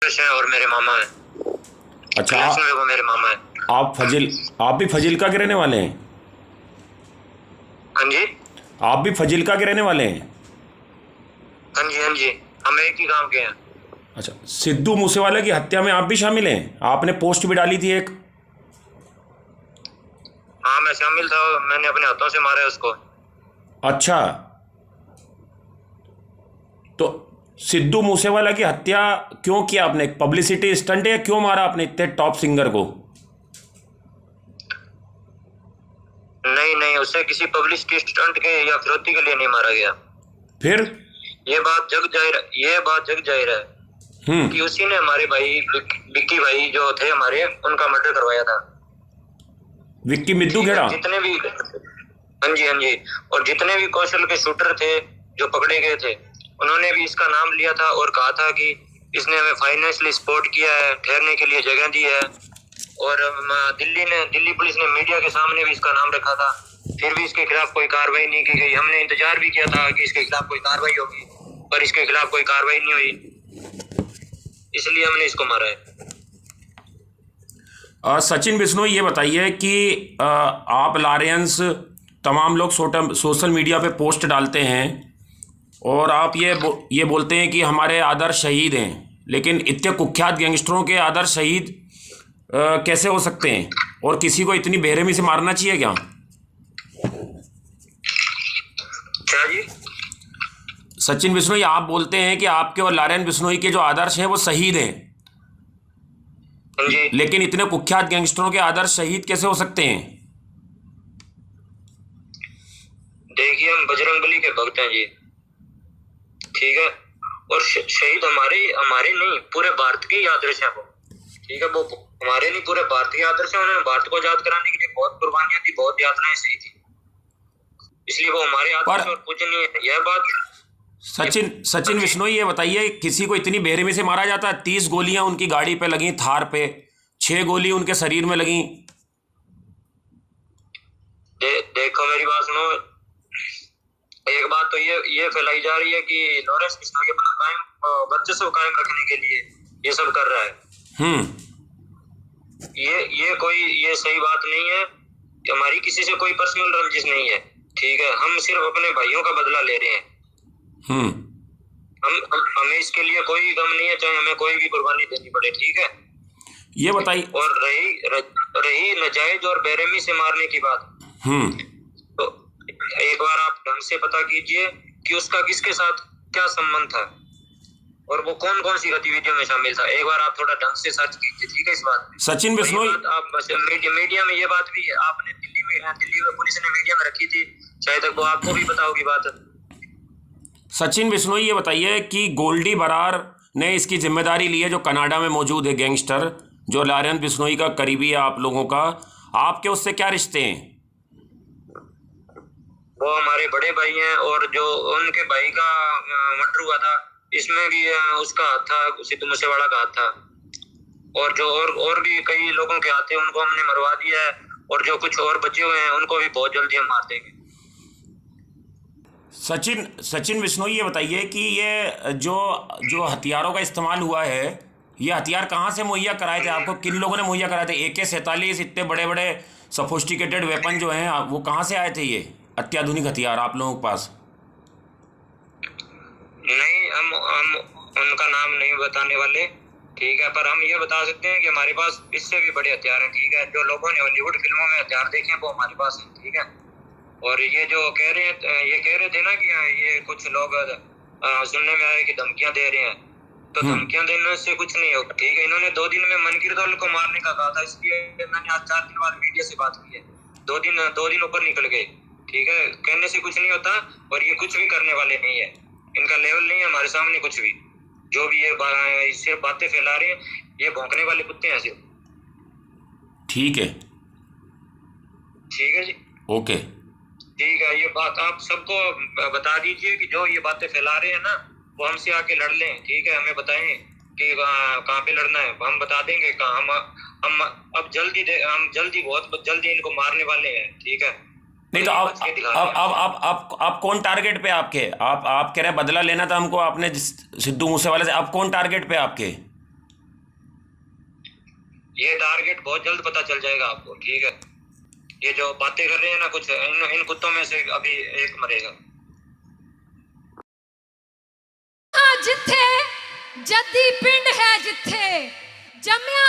है और मेरे मामा है। अच्छा वो मेरे मामा है। आप भी फजिल्का के रहने वाले हैं? हाँ जी। आप भी फजिल्का के रहने वाले हैं? हाँ जी, हाँ जी। हम एक ही गांव के हैं। अच्छा, सिद्धू मूसेवाले की हत्या में आप भी शामिल हैं? आपने पोस्ट भी डाली थी एक। हाँ, मैं शामिल था। मैंने अपने हाथों से मारा है उसको। अच्छा, तो सिद्धू मूसेवाला की हत्या क्यों किया आपने? पब्लिसिटी स्टंट है या क्यों मारा आपने इतने टॉप सिंगर को? नहीं नहीं, उसे किसी पब्लिसिटी स्टंट के या फिरौती के लिए नहीं मारा गया। फिर? ये बात जग जाहिर है कि उसी ने हमारे भाई विक्की भाई जो थे हमारे, उनका मर्डर करवाया था। विक्की मिद्दू ठीक है, खेड़ा? जितने भी, हाँ जी, हाँ जी। और जितने भी कौशल के शूटर थे जो पकड़े गए थे, उन्होंने भी इसका नाम लिया था और कहा था कि इसने हमें फाइनेंशियली सपोर्ट किया है, ठहरने के लिए जगह दी है। और दिल्ली पुलिस ने मीडिया के सामने भी इसका नाम रखा था। फिर भी इसके खिलाफ कोई कार्रवाई नहीं की गई। हमने इंतजार भी किया था कि इसके खिलाफ कोई कार्रवाई होगी, पर इसके खिलाफ कोई कार्रवाई नहीं हुई। इसलिए हमने इसको मारा है। सचिन बिश्नोई, ये बताइए कि आप लारेंस, तमाम लोग सोशल मीडिया पे पोस्ट डालते हैं और आप ये बोलते हैं कि हमारे आदर्श शहीद हैं, लेकिन इतने कुख्यात गैंगस्टरों के आदर्श शहीद कैसे हो सकते हैं? और किसी को इतनी बेरहमी से मारना चाहिए क्या? क्या जी? सचिन बिश्नोई, आप बोलते हैं कि आपके और लारेंस बिश्नोई के जो आदर्श हैं वो शहीद हैं, जी। लेकिन इतने कुख्यात गैंगस्टरों के आदर्श शहीद कैसे हो सकते हैं? देखिए, हम बजरंगबली के भक्त हैं जी। ठीक है। और शहीद हमारे हमारे नहीं, पूरे भारत के ही आदर्श है वो। ठीक है, वो हमारे नहीं, पूरे भारत के आदर्श है। उन्होंने भारत को आजाद कराने के लिए बहुत कुर्बानियां दी, बहुत यातनाएं सही थी। इसलिए वो हमारे आदर्श और पूजनीय है। यह बात सचिन बिश्नोई, ये बताइए, किसी को इतनी बेरहमी से मारा जाता है? 30 गोलियां उनकी गाड़ी पे लगी, थार पे 6 गोली उनके शरीर में लगी। देखो, मेरी बात सुनो। एक बात तो ये फैलाई जा रही है कि लॉरेंस बिश्नोई अपना कायम वर्चस्व कायम रखने के लिए ये सब कर रहा है। ये सही बात नहीं है कि हमारी किसी से कोई पर्सनल रंजिश नहीं है। ठीक है, हम सिर्फ अपने भाइयों का बदला ले रहे हैं। हमें इसके लिए कोई गम नहीं है, चाहे हमें कोई भी कुर्बानी देनी पड़े। ठीक है, ये बताइए। और रही नाजायज और बेरहमी से मारने की बात, तो एक बार आप ढंग से पता कीजिए कि उसका किसके साथ क्या संबंध था और वो कौन कौन सी गतिविधियों में शामिल था। एक बार आप थोड़ा ढंग से सर्च कीजिए। ठीक है, इस बात में। सचिन बिश्नोई, आप बस मीडिया में ये बात भी आपने दिल्ली में पुलिस ने मीडिया में रखी थी, शायद तक वो आपको भी पता होगी बात। सचिन बिश्नोई, ये बताइए कि गोल्डी बरार ने इसकी जिम्मेदारी ली है, जो कनाडा में मौजूद है गैंगस्टर, जो लारेंस बिश्नोई का करीबी है आप लोगों का। आपके उससे क्या रिश्ते हैं? वो हमारे बड़े भाई हैं, और जो उनके भाई का मर्डर हुआ था, इसमें भी उसका हाथ था, सिद्धू मूसेवाला का हाथ था। और जो और भी कई लोगों के हाथ थे, उनको हमने मरवा दिया है। और जो कुछ और बचे हुए हैं उनको भी बहुत जल्दी हम मार देंगे। सचिन बिश्नोई, ये बताइए कि ये जो हथियारों का इस्तेमाल हुआ है, ये हथियार कहाँ से मुहैया कराए थे आपको? किन लोगों ने मुहैया कराए थे? AK-47, इतने बड़े बड़े सोफिस्टिकेटेड वेपन जो हैं, वो कहाँ से आए थे ये अत्याधुनिक हथियार आप लोगों के पास? नहीं, हम उनका नाम नहीं बताने वाले। ठीक है, पर हम ये बता सकते हैं कि हमारे पास इससे भी बड़े हथियार हैं। ठीक है, जो लोगों ने हॉलीवुड फिल्मों में हथियार देखे हैं वो हमारे पास हैं। ठीक है, और ये जो कह रहे थे ना कि ये कुछ लोग सुनने में आया कि धमकियां दे रहे हैं, तो धमकियां देने से कुछ नहीं होगा। ठीक है, इन्होंने 2 दिन में मनकीरदौल को मारने का कहा था, इसलिए मैंने आज 4 दिन बाद मीडिया से बात की है। 2 दिन ऊपर निकल गए। ठीक है, कहने से कुछ नहीं होता, और ये कुछ भी करने वाले नहीं है। इनका लेवल नहीं है हमारे सामने कुछ भी। जो भी ये सिर्फ बातें फैला रहे हैं, ये भौंकने वाले कुत्ते हैं सिर्फ। ठीक है। ठीक है जी। ओके। ठीक है, ये बात आप सबको बता दीजिए कि जो ये बातें फैला रहे हैं ना, वो हमसे आके लड़ लें। ठीक है, हमें बताएं कि कहाँ पे लड़ना है, हम बता देंगे कहाँ। हम अब बहुत जल्दी इनको मारने वाले हैं। ठीक है, नहीं तो आप कौन टारगेट पे आपके? आप कह रहे बदला लेना था हमको आपने सिद्धू मूसेवाले से। आप कौन टारगेट पे आपके? ये टारगेट बहुत जल्द पता चल जाएगा आपको, ठीक है। ये जो बातें कर रहे हैं ना कुछ, इन कुत्तों में से अभी एक मरेगा। जिथे जद्दी पिंड है जिथे जम्या